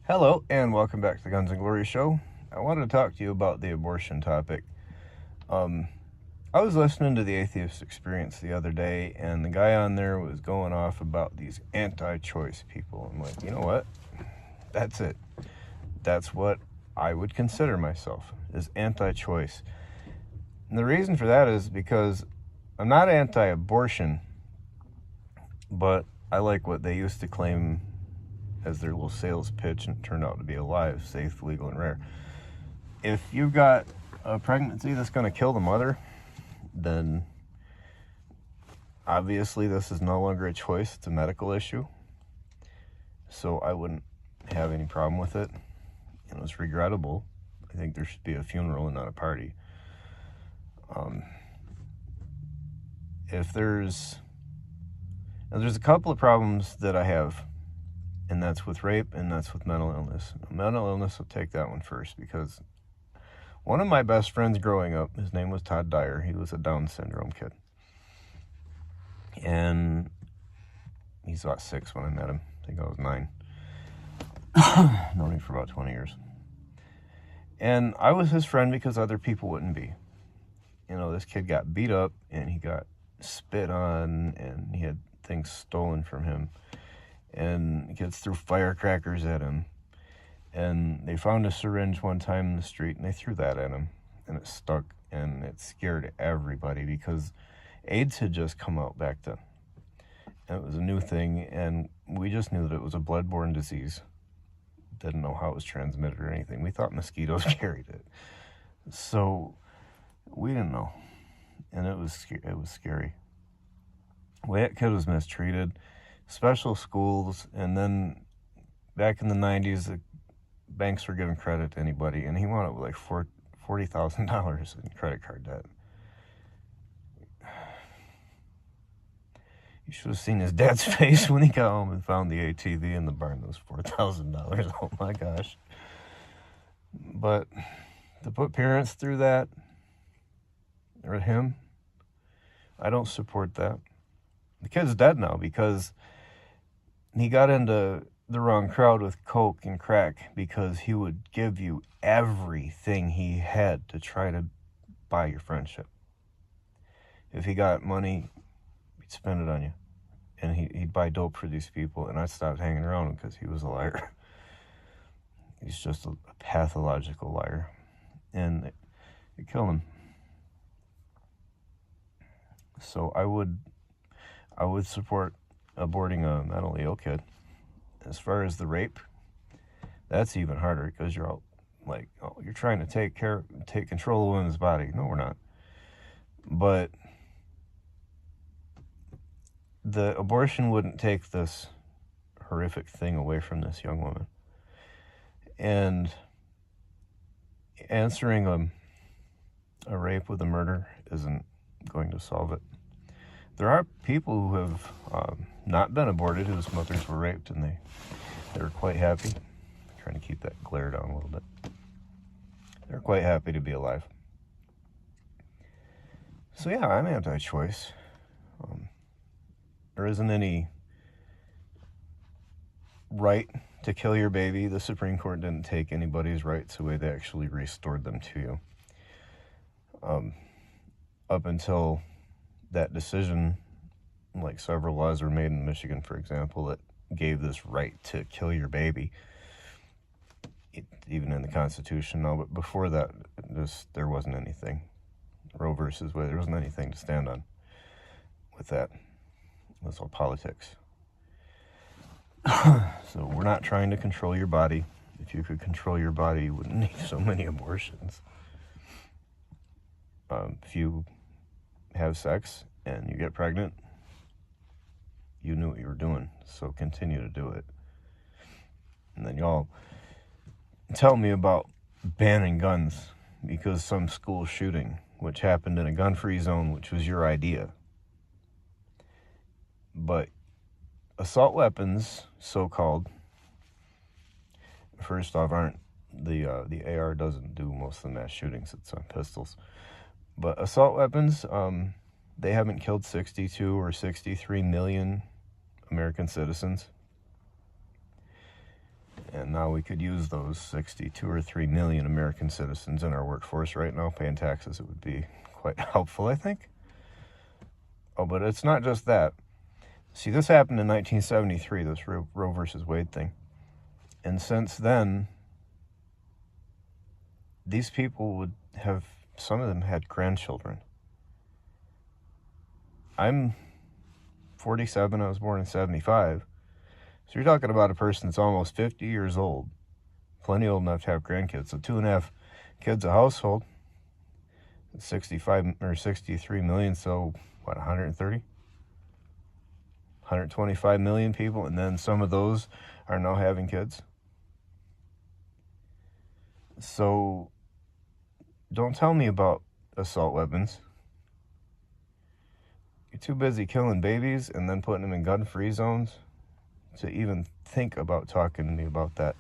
Hello, and welcome back to the Guns and Glory show. I wanted to talk to you about the abortion topic. I was listening to the Atheist Experience the other day, and the guy on there was going off about these anti-choice people. I'm like, you know what? That's it. That's what I would consider myself, is anti-choice. And the reason for that is because I'm not anti-abortion, but I like what they used to claim as their little sales pitch, and it turned out to be alive, safe, legal, and rare. If you've got a pregnancy that's going to kill the mother, then obviously this is no longer a choice, it's a medical issue. So I wouldn't have any problem with it. You know, it's regrettable. I think there should be a funeral and not a party. There's a couple of problems that I have, and that's with rape, and that's with mental illness. Mental illness, I'll take that one first, because one of my best friends growing up, his name was Todd Dyer. He was a Down syndrome kid. And he's about 6 when I met him. I think I was 9. Known him for about 20 years. And I was his friend because other people wouldn't be. You know, this kid got beat up, and he got spit on, and he had things stolen from him. And kids threw firecrackers at him. And they found a syringe one time in the street, and they threw that at him. And it stuck, and it scared everybody because AIDS had just come out back then. And it was a new thing, and we just knew that it was a bloodborne disease. Didn't know how it was transmitted or anything. We thought mosquitoes carried it. So we didn't know. And it was scary. The way that kid was mistreated, special schools, and then back in the 90s, the banks were giving credit to anybody, and he wound up with like $40,000 in credit card debt. You should have seen his dad's face when he got home and found the ATV in the barn. That was $4,000. Oh my gosh. But to put parents through that, or him, I don't support that. The kid's dead now because he got into the wrong crowd with coke and crack, because he would give you everything he had to try to buy your friendship. If he got money, he'd spend it on you. And he'd buy dope for these people, and I stopped hanging around him because he was a liar. He's just a pathological liar. And it killed him. So I would support aborting a mentally ill kid. As far as the rape, that's even harder, because you're all like, oh, you're trying to take control of a woman's body. No, we're not. But the abortion wouldn't take this horrific thing away from this young woman. And answering a rape with a murder isn't going to solve it. There are people who have not been aborted, whose mothers were raped, and they were quite happy. I'm trying to keep that glare down a little bit. They're quite happy to be alive. So yeah, I'm anti-choice. There isn't any right to kill your baby. The Supreme Court didn't take anybody's rights away. They actually restored them to you. Up until that decision, like several laws were made in Michigan, for example, that gave this right to kill your baby, even in the Constitution. No, but before that, there wasn't anything. Roe versus Wade, there wasn't anything to stand on with that. It was all politics. So we're not trying to control your body. If you could control your body, you wouldn't need so many abortions. If you have sex and you get pregnant, you knew what you were doing, so continue to do it. And then y'all tell me about banning guns because some school shooting, which happened in a gun-free zone, which was your idea. But assault weapons, so-called, first off, aren't the AR doesn't do most of the mass shootings. It's on pistols. But assault weapons, they haven't killed 62 or 63 million American citizens. And And now we could use those 62 or 3 million American citizens in our workforce right now paying taxes. It would be quite helpful, I think. Oh, but it's not just that. See, this happened in 1973, this Roe versus Wade thing. And since then, these people would have, some of them had grandchildren. I'm 47, I was born in 75. So you're talking about a person that's almost 50 years old, plenty old enough to have grandkids. So 2.5 kids a household, 65 or 63 million, so what, 130? 125 million people, and then some of those are now having kids. So don't tell me about assault weapons. You're too busy killing babies and then putting them in gun-free zones to even think about talking to me about that.